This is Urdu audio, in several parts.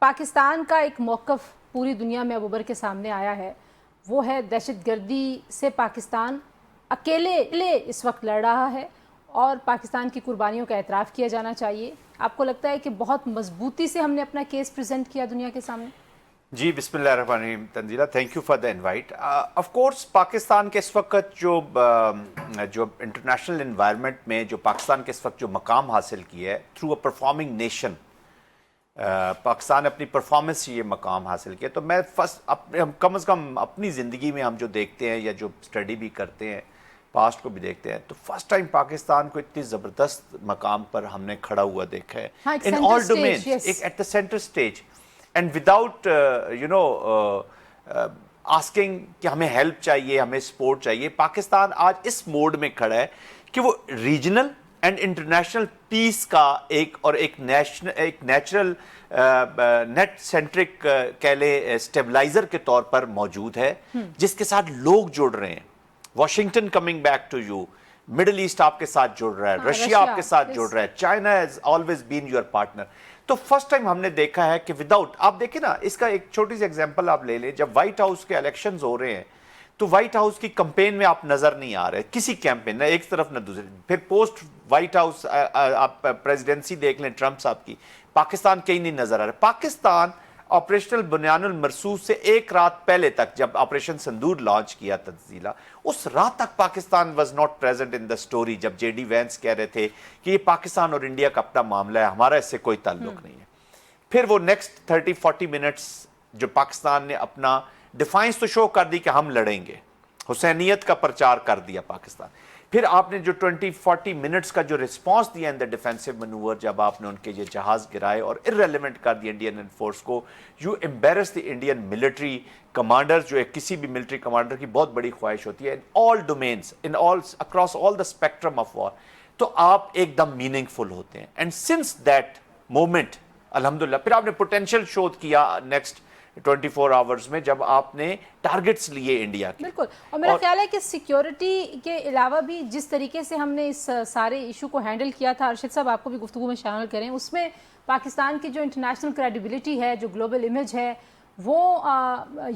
پاکستان کا ایک موقف پوری دنیا میں اب ابھر کے سامنے آیا ہے، وہ ہے دہشت گردی سے پاکستان اکیلے اس وقت لڑ رہا ہے اور پاکستان کی قربانیوں کا اعتراف کیا جانا چاہیے۔ آپ کو لگتا ہے کہ بہت مضبوطی سے ہم نے اپنا کیس پریزنٹ کیا دنیا کے سامنے؟ جی بسم اللہ الرحمن الرحیم Tanzeela, thank you for the invite. Of course Pakistan کے اس وقت جو انٹرنیشنل انوائرمنٹ میں جو پاکستان کے اس وقت جو مقام حاصل کیا ہے through a performing nation, Pakistan نے اپنی پرفارمنس سے یہ مقام حاصل کیا، تو میں ہم کم از کم اپنی زندگی میں ہم جو دیکھتے ہیں یا جو اسٹڈی بھی کرتے ہیں، پاسٹ کو بھی دیکھتے ہیں، تو فرسٹ ٹائم پاکستان کو اتنی زبردست مقام پر ہم نے کھڑا ہوا دیکھا ہے ان آل ڈومینز، ایک at the centre stage, and without asking کہ ہمیں ہیلپ چاہیے، ہمیں سپورٹ چاہیے۔ پاکستان آج اس موڈ میں کھڑا ہے کہ وہ ریجنل اینڈ انٹرنیشنل پیس کا ایک نیچرل نیٹ سینٹرک کہہ لیں اسٹیبلائزر کے طور پر موجود ہے، جس کے ساتھ لوگ جڑ رہے ہیں۔ Washington coming back to you, Middle East آپ کے ساتھ جڑ رہا ہے، رشیا آپ کے ساتھ جڑ رہا ہے، China has always been your partner. تو فرسٹ ٹائم ہم نے دیکھا ہے کہ وداؤٹ، آپ دیکھیں نا، اس کا ایک چھوٹی سی ایگزامپل آپ لے لیں، جب وائٹ ہاؤس کے الیکشنز ہو رہے ہیں تو وائٹ ہاؤس کی کمپین میں آپ نظر نہیں آ رہے، کسی کیمپین، نہ ایک طرف نہ دوسری۔ پھر پوسٹ وائٹ ہاؤس آپ پریزیڈنسی دیکھ لیں ٹرمپ صاحب کی، پاکستان کہیں نہیں نظر آ رہا۔ پاکستان آپریشنل بنیان المرصوص سے ایک رات پہلے تک، جب آپریشن سندور لانچ کیا تنزیلہ، اس رات تک Pakistan was not present in the story, جب جے ڈی وینس کہہ رہے تھے کہ یہ پاکستان اور انڈیا کا اپنا معاملہ ہے، ہمارا اس سے کوئی تعلق نہیں ہے۔ پھر وہ نیکسٹ 30-40 منٹس جو پاکستان نے اپنا ڈیفائنس تو شو کر دی کہ ہم لڑیں گے، حسینیت کا پرچار کر دیا پاکستان۔ پھر آپ نے جو 20-40 منٹس کا جو رسپانس دیا ان دا ڈیفینسو منور، جب آپ نے ان کے یہ جہاز گرائے اور ارریلیونٹ کر دیا انڈین فورس کو، you embarrass the Indian military commander, جو ایک کسی بھی ملٹری کمانڈر کی بہت بڑی خواہش ہوتی ہے in all domains, in all across all the spectrum of war, تو آپ ایک دم میننگ فل ہوتے ہیں۔ اینڈ سنس دیٹ مومنٹ الحمدللہ پھر آپ نے پوٹینشیل شو کیا نیکسٹ 24 آورز میں، جب آپ نے ٹارگٹس لیے انڈیا کے۔ بالکل، اور میرا خیال ہے کہ سیکیورٹی کے علاوہ بھی جس طریقے سے ہم نے اس سارے ایشو کو ہینڈل کیا تھا، ارشد صاحب آپ کو بھی گفتگو میں شامل کریں، اس میں پاکستان کی جو انٹرنیشنل کریڈیبلٹی ہے، جو گلوبل امیج ہے، وہ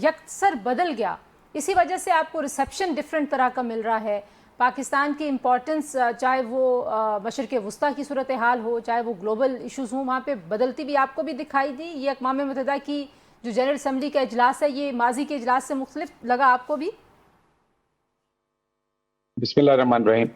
یکسر بدل گیا۔ اسی وجہ سے آپ کو ریسیپشن ڈفرینٹ طرح کا مل رہا ہے۔ پاکستان کی امپورٹنس، چاہے وہ مشرق وسطیٰ کی صورتحال ہو، چاہے وہ گلوبل ایشوز ہوں، وہاں پہ بدلتی بھی آپ کو بھی دکھائی دی۔ یہ اقوام متحدہ کی جو جنرل اسمبلی کا اجلاس ہے، یہ ماضی کے اجلاس سے مختلف لگا آپ کو بھی؟ بسم اللہ الرحمن الرحیم۔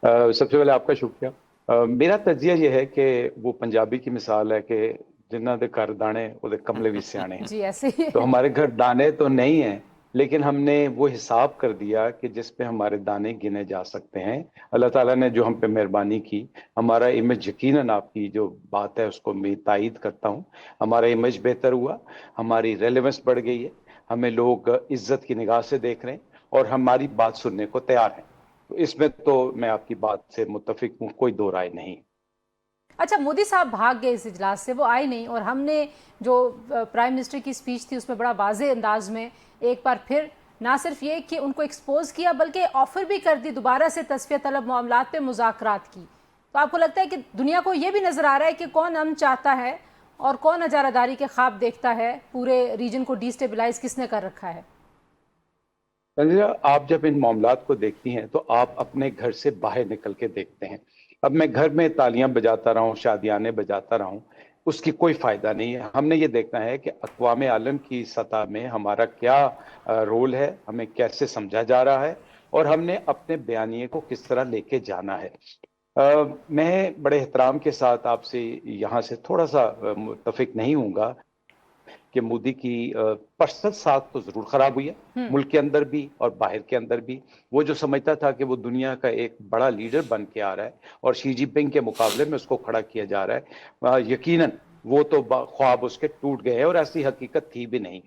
سب سے پہلے آپ کا شکریہ۔ میرا تجزیہ یہ ہے کہ وہ پنجابی کی مثال ہے کہ جنہ دے گھر دانے وہ دے کملے بھی سیانے ہیں۔ جی ایسے ہی تو ہمارے گھر دانے تو نہیں ہیں، لیکن ہم نے وہ حساب کر دیا کہ جس پہ ہمارے دانے گنے جا سکتے ہیں۔ اللہ تعالیٰ نے جو ہم پہ مہربانی کی، ہمارا امیج، یقیناً آپ کی جو بات ہے اس کو میں تائید کرتا ہوں، ہمارا امیج بہتر ہوا، ہماری ریلیونس بڑھ گئی ہے، ہمیں لوگ عزت کی نگاہ سے دیکھ رہے ہیں اور ہماری بات سننے کو تیار ہیں۔ تو اس میں تو میں آپ کی بات سے متفق ہوں، کوئی دو رائے نہیں۔ اچھا، مودی صاحب بھاگ گئے اس اجلاس سے، وہ آئے نہیں، اور ہم نے جو پرائم منسٹر کی اسپیچ تھی اس میں بڑا واضح انداز میں ایک بار پھر نہ صرف یہ کہ ان کو ایکسپوز کیا، بلکہ آفر بھی کر دی دوبارہ سے تصفیہ طلب معاملات پہ مذاکرات کی۔ تو آپ کو لگتا ہے کہ دنیا کو یہ بھی نظر آ رہا ہے کہ کون امن چاہتا ہے اور کون اجارہ داری کے خواب دیکھتا ہے، پورے ریجن کو ڈی اسٹیبلائز کس نے کر رکھا ہے؟ آپ جب ان معاملات کو دیکھتی ہیں تو آپ اپنے گھر سے باہر نکل کے دیکھتے ہیں۔ اب میں گھر میں تالیاں بجاتا رہا ہوں، شادیانے بجاتا رہا ہوں، اس کی کوئی فائدہ نہیں ہے۔ ہم نے یہ دیکھنا ہے کہ اقوام عالم کی سطح میں ہمارا کیا رول ہے، ہمیں کیسے سمجھا جا رہا ہے، اور ہم نے اپنے بیانیے کو کس طرح لے کے جانا ہے۔ میں بڑے احترام کے ساتھ آپ سے یہاں سے تھوڑا سا متفق نہیں ہوں گا کہ مودی کی پرسنل ساتھ تو ضرور خراب ہوئی ہے، ملک کے اندر بھی اور باہر کے اندر بھی۔ وہ جو سمجھتا تھا کہ وہ دنیا کا ایک بڑا لیڈر بن کے آ رہا ہے اور شی جن پنگ کے مقابلے میں اس کو کھڑا کیا جا رہا ہے، یقیناً وہ تو خواب اس کے ٹوٹ گئے ہیں اور ایسی حقیقت تھی بھی نہیں۔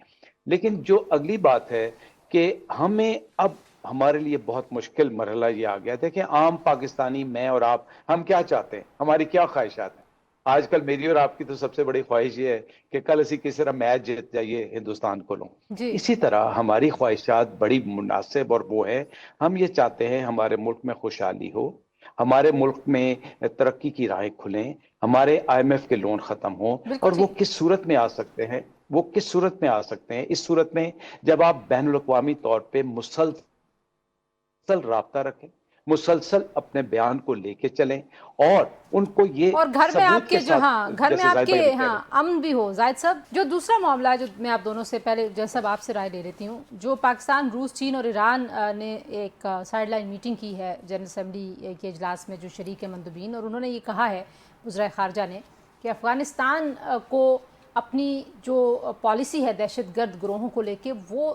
لیکن جو اگلی بات ہے کہ ہمیں اب ہمارے لیے بہت مشکل مرحلہ یہ آ گیا۔ دیکھیں، عام پاکستانی، میں اور آپ، ہم کیا چاہتے ہیں، ہماری کیا خواہشات ہیں؟ آج کل میری اور آپ کی تو سب سے بڑی خواہش یہ ہے کہ کل اسی کس طرح میچ جیت جائیے ہندوستان کو لوں۔ جی اسی طرح ہماری خواہشات بڑی مناسب، اور وہ ہے ہم یہ چاہتے ہیں ہمارے ملک میں خوشحالی ہو، ہمارے ملک میں ترقی کی راہیں کھلیں، ہمارے IMF کے لون ختم ہوں. اور وہ کس صورت میں آ سکتے ہیں؟ وہ کس صورت میں آ سکتے ہیں؟ اس صورت میں جب آپ بین الاقوامی طور پہ مسلسل رابطہ رکھیں، مسلسل اپنے بیان کو لے کے چلیں، اور ان کو یہ اور گھر میں آپ کے جو گھر میں آپ کے امن بھی ہو. زاہد صاحب، جو دوسرا معاملہ ہے جو میں آپ دونوں سے پہلے جیسا آپ سے رائے لے لیتی ہوں، جو پاکستان، روس، چین اور ایران نے ایک سائیڈ لائن میٹنگ کی ہے جنرل اسمبلی کے اجلاس میں جو شریک مندوبین، اور انہوں نے یہ کہا ہے وزرائے خارجہ نے کہ افغانستان کو اپنی جو پالیسی ہے دہشت گرد گروہوں کو لے کے وہ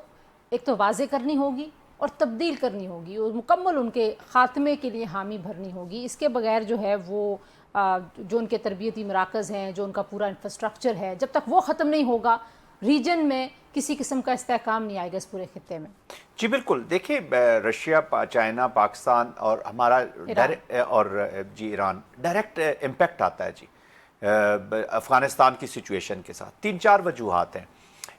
ایک تو واضح کرنی ہوگی اور تبدیل کرنی ہوگی، اور مکمل ان کے خاتمے کے لیے حامی بھرنی ہوگی. اس کے بغیر جو ہے وہ جو ان کے تربیتی مراکز ہیں، جو ان کا پورا انفراسٹرکچر ہے، جب تک وہ ختم نہیں ہوگا ریجن میں کسی قسم کا استحکام نہیں آئے گا اس پورے خطے میں. جی بالکل. دیکھیں رشیا، چائنا، پاکستان اور ہمارا اور جی ایران ڈائریکٹ امپیکٹ آتا ہے جی افغانستان کی سچویشن کے ساتھ. 3-4 وجوہات ہیں.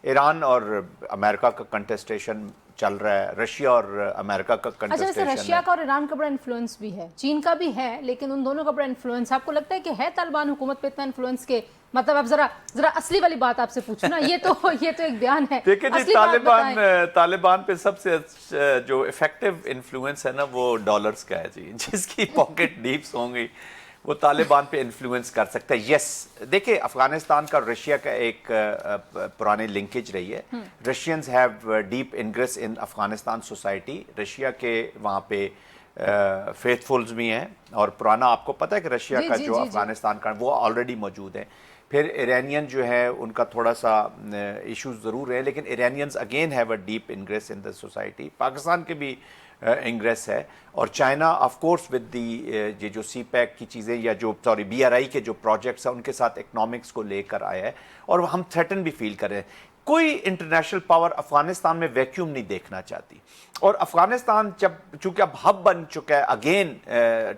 ایران اور امریکہ کا کنٹسٹیشن چل رہا ہے، رشیا اور امریکہ کا کنٹسٹیشن. اچھا، رشیا کا اور ایران کا بڑا انفلوئنس بھی ہے، چین کا بھی ہے، لیکن ان دونوں کا بڑا انفلوئنس. آپ کو لگتا ہے کہ ہے طالبان حکومت پہ اتنا انفلوئنس کہ مطلب اب ذرا اصلی والی بات آپ سے پوچھوں نا، یہ تو ایک بیان ہے. دیکھیں جی، طالبان پہ سب سے جو افیکٹو انفلوئنس ہے نا وہ ڈالرز کا ہے جی. جس کی پاکٹ ڈیپس ہوں گی وہ طالبان پہ انفلوئنس کر سکتا ہے. یس، دیکھیں افغانستان کا اور رشیا کا ایک پرانے لنکیج رہی ہے. Russians have deep ingress in Afghanistan society. Russia کے وہاں پہ فیتھ فلز بھی ہیں، اور پرانا آپ کو پتہ ہے کہ رشیا کا جو افغانستان کا وہ آلریڈی موجود ہیں. پھر ایرانین جو ہے ان کا تھوڑا سا ایشوز ضرور ہیں، لیکن Iranians again have a deep ingress in the society. Pakistan کے بھی انگریس ہے. اور China of course with the یہ جو سی پیک کی چیزیں یا جو BRI کے جو پروجیکٹس ہیں ان کے ساتھ اکنامکس کو لے کر آیا ہے، اور ہم تھریٹن بھی فیل کر رہے ہیں. کوئی انٹرنیشنل پاور افغانستان میں ویکیوم نہیں دیکھنا چاہتی. اور افغانستان چونکہ اب ہب بن چکا ہے اگین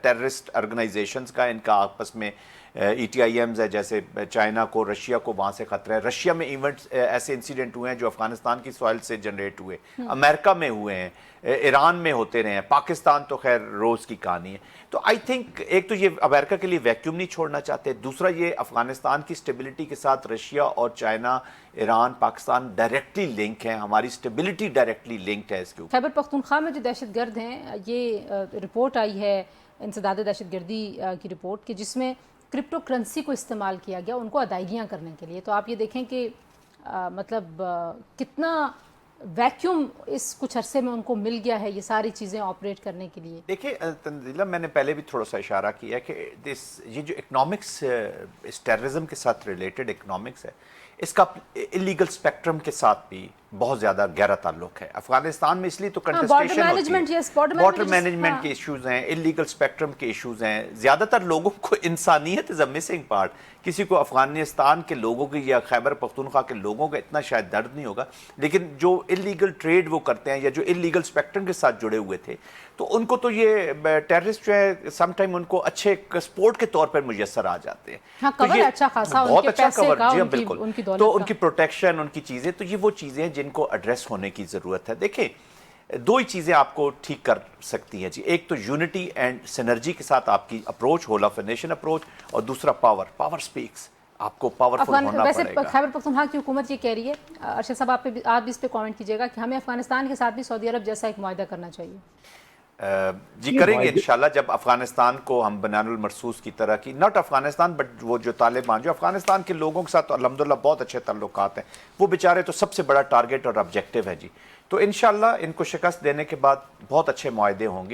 ٹیررسٹ آرگنائزیشنز کا، ان کا آپس میں ETIMs ہے، جیسے چائنا کو رشیا کو وہاں سے خطرہ ہے. رشیا میں ایونٹس ایسے انسیڈنٹ ہوئے ہیں جو افغانستان کی سوائل سے جنریٹ ہوئے، امریکہ میں ہوئے ہیں، ایران میں ہوتے رہے ہیں. پاکستان تو خیر روز کی کہانی ہے. تو آئی تھنک ایک تو یہ امریکہ کے لیے ویکیوم نہیں چھوڑنا چاہتے، دوسرا یہ افغانستان کی سٹیبلٹی کے ساتھ رشیا اور China, Iran, Pakistan directly link ہیں. ہماری سٹیبلٹی ڈائریکٹلی لنکڈ ہے اس کے اوپر. خیبر پختونخوا میں جو دہشت گرد ہیں، یہ رپورٹ آئی ہے انسداد دہشت گردی کی رپورٹ، کہ جس میں کرپٹو کرنسی کو استعمال کیا گیا ان کو ادائیگیاں کرنے کے لیے. تو آپ یہ دیکھیں کہ مطلب کتنا ویکیوم اس کچھ عرصے میں ان کو مل گیا ہے یہ ساری چیزیں آپریٹ کرنے کے لیے. دیکھیں تنزیلہ، میں نے پہلے بھی تھوڑا سا اشارہ کیا کہ یہ جو اکنامکس اس ٹیررزم کے ساتھ ریلیٹڈ اکنامکس ہے، اس کا اللیگل اسپیکٹرم کے ساتھ بھی بہت زیادہ گہرا تعلق ہے. افغانستان میں اس لیے تو کنٹسٹیشن ہوتی ہے، واٹر مینجمنٹ کے ایشوز ہیں، اللیگل اسپیکٹرم کے ایشوز ہیں. زیادہ تر لوگوں کو انسانیت از اے مسنگ پارٹ. کسی کو افغانستان کے لوگوں کی یا خیبر پختونخوا کے لوگوں کا اتنا شاید درد نہیں ہوگا، لیکن جو اللیگل ٹریڈ وہ کرتے ہیں یا جو اللیگل اسپیکٹرم کے ساتھ جڑے ہوئے تھے، تو ان کو تو یہ ٹیررسٹ جو ہے سم ٹائم ان کو اچھے سپورٹ کے طور پر میسر آ جاتے ہیں. ہاں، کور اچھا خاصا ان کے پیسے کا، ان کی دولت کا، تو ان کی پروٹیکشن، ان کی چیزیں، تو یہ وہ چیزیں ہیں جن کو ایڈریس ہونے کی ضرورت ہے. دیکھیں دو ہی چیزیں آپ کو ٹھیک کر سکتی ہیں جی. ایک تو یونٹی اینڈ سینرجی کے ساتھ آپ کی approach, whole of a nation approach, اور دوسرا پاور سپیکس. آپ کو پاورفل ہونا ویسے پڑے گا. خیبر پختونخوا کی حکومت یہ کہہ رہی ہے، ارشد صاحب آپ بھی اس پہ کامنٹ کیجیے گا، کہ ہمیں افغانستان کے ساتھ بھی سعودی عرب جیسا ایک معاہدہ کرنا چاہیے. جی کریں گے انشاءاللہ، جب افغانستان کو ہم بنیان المرصوص کی طرح کی، ناٹ افغانستان بٹ وہ جو طالبان، جو افغانستان کے لوگوں کے ساتھ الحمدللہ بہت اچھے تعلقات ہیں، وہ بیچارے تو سب سے بڑا ٹارگٹ اور آبجیکٹو ہے جی. تو انشاءاللہ ان کو شکست دینے کے بعد بہت اچھے معاہدے ہوں گے.